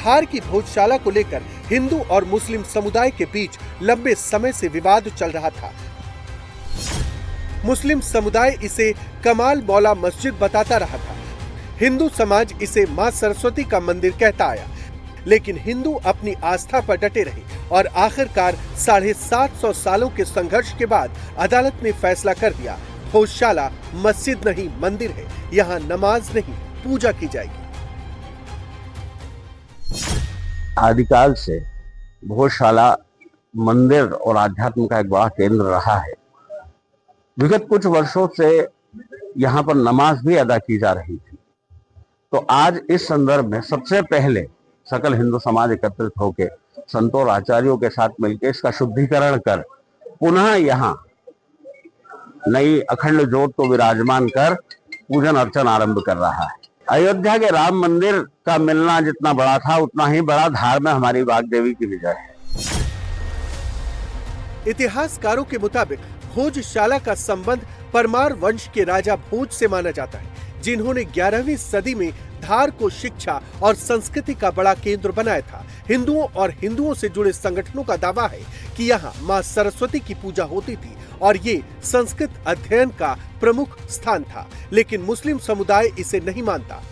धार की भोजशाला को लेकर हिंदू और मुस्लिम समुदाय के बीच लंबे समय से विवाद चल रहा था। मुस्लिम समुदाय इसे कमाल मौला मस्जिद बताता रहा था, हिंदू समाज इसे मां सरस्वती का मंदिर कहता आया, लेकिन हिंदू अपनी आस्था पर डटे रहे और आखिरकार 750 सालों के संघर्ष के बाद अदालत ने फैसला कर दिया, भोजशाला मस्जिद नहीं मंदिर है, यहाँ नमाज नहीं पूजा की जाएगी। आदिकाल से भोजशाला मंदिर और आध्यात्म का एक बड़ा केंद्र रहा है। विगत कुछ वर्षों से यहाँ पर नमाज भी अदा की जा रही थी। तो आज इस संदर्भ में सबसे पहले सकल हिंदू समाज एकत्रित होकर संतों और आचार्यों के साथ मिलकर इसका शुद्धिकरण कर पुनः यहाँ नई अखंड ज्योत को विराजमान कर पूजन अर्चन आरंभ कर रहा है। अयोध्या के राम मंदिर का मिलना जितना बड़ा था, उतना ही बड़ा धार में हमारी वाग्देवी की विजय है। इतिहासकारों के मुताबिक भोजशाला का संबंध परमार वंश के राजा भोज से माना जाता है, जिन्होंने 11वीं सदी में धार को शिक्षा और संस्कृति का बड़ा केंद्र बनाया था। हिंदुओं और हिंदुओं से जुड़े संगठनों का दावा है कि यहाँ मां सरस्वती की पूजा होती थी और ये संस्कृत अध्ययन का प्रमुख स्थान था, लेकिन मुस्लिम समुदाय इसे नहीं मानता।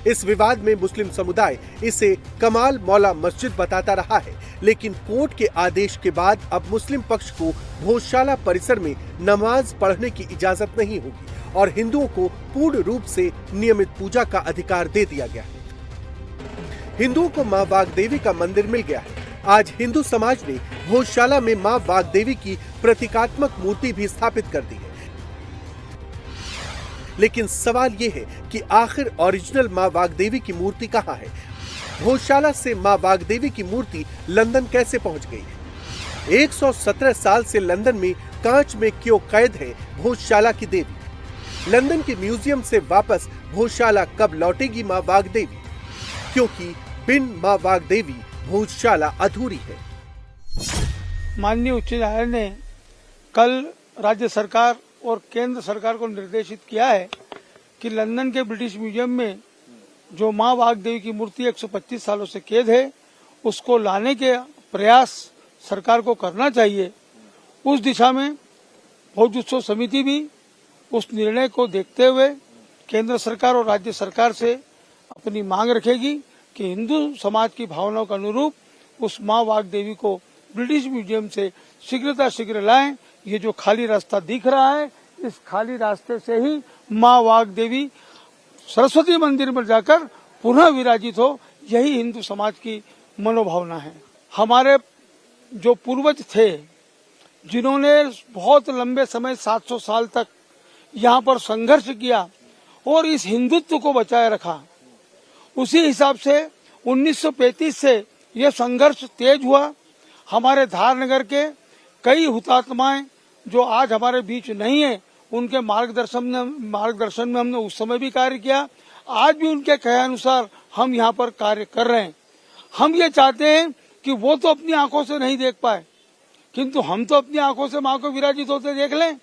इस विवाद में मुस्लिम समुदाय इसे कमाल मौला मस्जिद बताता रहा है, लेकिन कोर्ट के आदेश के बाद अब मुस्लिम पक्ष को भोजशाला परिसर में नमाज पढ़ने की इजाजत नहीं होगी और हिंदुओं को पूर्ण रूप से नियमित पूजा का अधिकार दे दिया गया है। हिंदुओं को मां वाग्देवी का मंदिर मिल गया है। आज हिंदू समाज ने भोजशाला में मां वाग्देवी की प्रतीकात्मक मूर्ति भी स्थापित कर दी है, लेकिन सवाल ये है कि आखिर ओरिजिनल मां वाग्देवी की मूर्ति कहाँ है? भोजशाला से मां वाग्देवी की मूर्ति लंदन कैसे पहुंच गई? 117 साल से लंदन में कांच में क्यों कैद है भोजशाला की देवी? लंदन के म्यूजियम से वापस भोजशाला कब लौटेगी मां वाग्देवी? क्योंकि बिन मां वाग्देवी भोजशाला अधूरी है। माननीय उच्च न्यायालय ने कल राज्य सरकार और केंद्र सरकार को निर्देशित किया है कि लंदन के ब्रिटिश म्यूजियम में जो मां वाग्देवी की मूर्ति 125 सालों से कैद है, उसको लाने के प्रयास सरकार को करना चाहिए। उस दिशा में भोज उत्सव समिति भी उस निर्णय को देखते हुए केंद्र सरकार और राज्य सरकार से अपनी मांग रखेगी कि हिंदू समाज की भावनाओं के अनुरूप उस मां वाग्देवी को ब्रिटिश म्यूजियम से शीघ्र लाएं। ये जो खाली रास्ता दिख रहा है, इस खाली रास्ते से ही मां वाग्देवी सरस्वती मंदिर में जाकर पुनः विराजित हो, यही हिंदू समाज की मनोभावना है। हमारे जो पूर्वज थे, जिन्होंने बहुत लंबे समय 700 साल तक यहाँ पर संघर्ष किया और इस हिंदुत्व को बचाए रखा, उसी हिसाब से 1935 से यह संघर्ष तेज हुआ। हमारे धार नगर के कई हुतात्माएं जो आज हमारे बीच नहीं है, उनके मार्गदर्शन में हमने उस समय भी कार्य किया। आज भी उनके कहे अनुसार हम यहाँ पर कार्य कर रहे हैं। हम ये चाहते हैं कि वो तो अपनी आंखों से नहीं देख पाए, किंतु हम तो अपनी आंखों से मां को विराजित होते देख लें।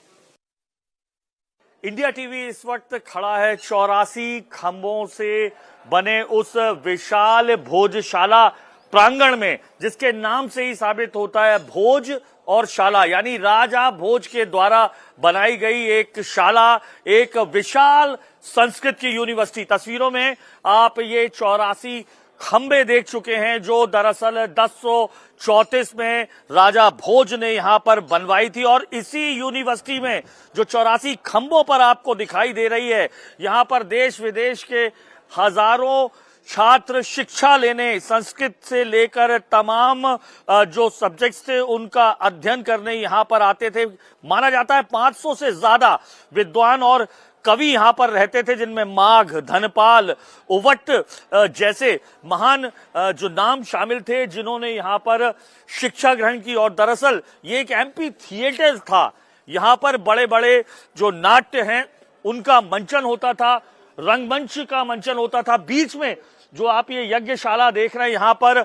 इंडिया टीवी इस वक्त खड़ा है 84 खंभों से बने उस विशाल भोजशाला प्रांगण में, जिसके नाम से ही साबित होता है भोज और शाला, यानी राजा भोज के द्वारा बनाई गई एक शाला, एक विशाल संस्कृत की यूनिवर्सिटी। तस्वीरों में आप ये 84 खंबे देख चुके हैं, जो दरअसल 1034 में राजा भोज ने यहां पर बनवाई थी। और इसी यूनिवर्सिटी में जो 84 खंबों पर आपको दिखाई दे रही है, यहां पर देश विदेश के हजारों छात्र शिक्षा लेने, संस्कृत से लेकर तमाम जो सब्जेक्ट्स थे उनका अध्ययन करने यहां पर आते थे। माना जाता है 500 से ज्यादा विद्वान और कवि यहां पर रहते थे, जिनमें माघ, धनपाल, उवट जैसे महान जो नाम शामिल थे, जिन्होंने यहां पर शिक्षा ग्रहण की। और दरअसल ये एक एम्पी थिएटर था, यहां पर बड़े बड़े जो नाट्य हैं उनका मंचन होता था, रंगमंच का मंचन होता था। बीच में जो आप ये यज्ञशाला देख रहे हैं, यहां पर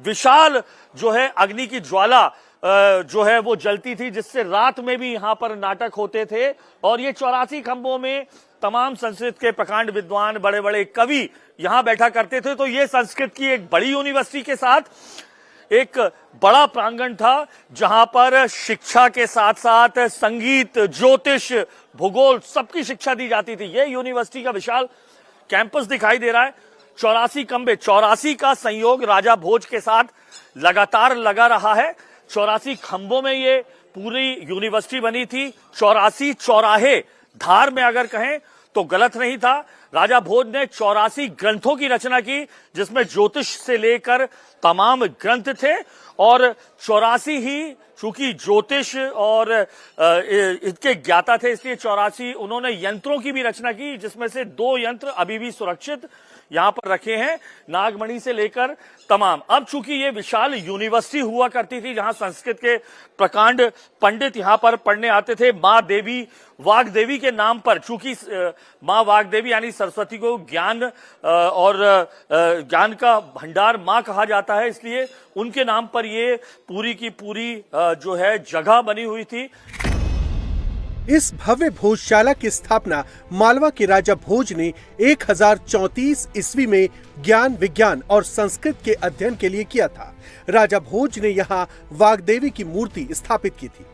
विशाल जो है अग्नि की ज्वाला जो है वो जलती थी, जिससे रात में भी यहाँ पर नाटक होते थे। और ये 84 खंभों में तमाम संस्कृत के प्रकांड विद्वान, बड़े बड़े कवि यहाँ बैठा करते थे। तो ये संस्कृत की एक बड़ी यूनिवर्सिटी के साथ एक बड़ा प्रांगण था, जहां पर शिक्षा के साथ साथ संगीत, ज्योतिष, भूगोल सबकी शिक्षा दी जाती थी। ये यूनिवर्सिटी का विशाल कैंपस दिखाई दे रहा है। 84 खंभे, 84 का संयोग राजा भोज के साथ लगातार लगा रहा है। 84 खंभों में ये पूरी यूनिवर्सिटी बनी थी। 84 चौराहे, धार में अगर कहें तो गलत नहीं था। राजा भोज ने 84 ग्रंथों की रचना की, जिसमें ज्योतिष से लेकर तमाम ग्रंथ थे। और 84 ही चूंकि ज्योतिष और इसके ज्ञाता थे, इसलिए 84 उन्होंने यंत्रों की भी रचना की, जिसमें से 2 यंत्र अभी भी सुरक्षित यहां पर रखे हैं, नागमणि से लेकर तमाम। अब चूंकि ये विशाल यूनिवर्सिटी हुआ करती थी, जहां संस्कृत के प्रकांड पंडित यहां पर पढ़ने आते थे। मां देवी, वाग्देवी के नाम पर, चूंकि मां वाग्देवी यानी सरस्वती को ज्ञान और ज्ञान का भंडार मां कहा जाता है, इसलिए उनके नाम पर ये पूरी की पूरी जो है जगह बनी हुई थी। इस भव्य भोजशाला की स्थापना मालवा के राजा भोज ने 1034 ईस्वी में ज्ञान, विज्ञान और संस्कृत के अध्ययन के लिए किया था। राजा भोज ने यहाँ वाग्देवी की मूर्ति स्थापित की थी।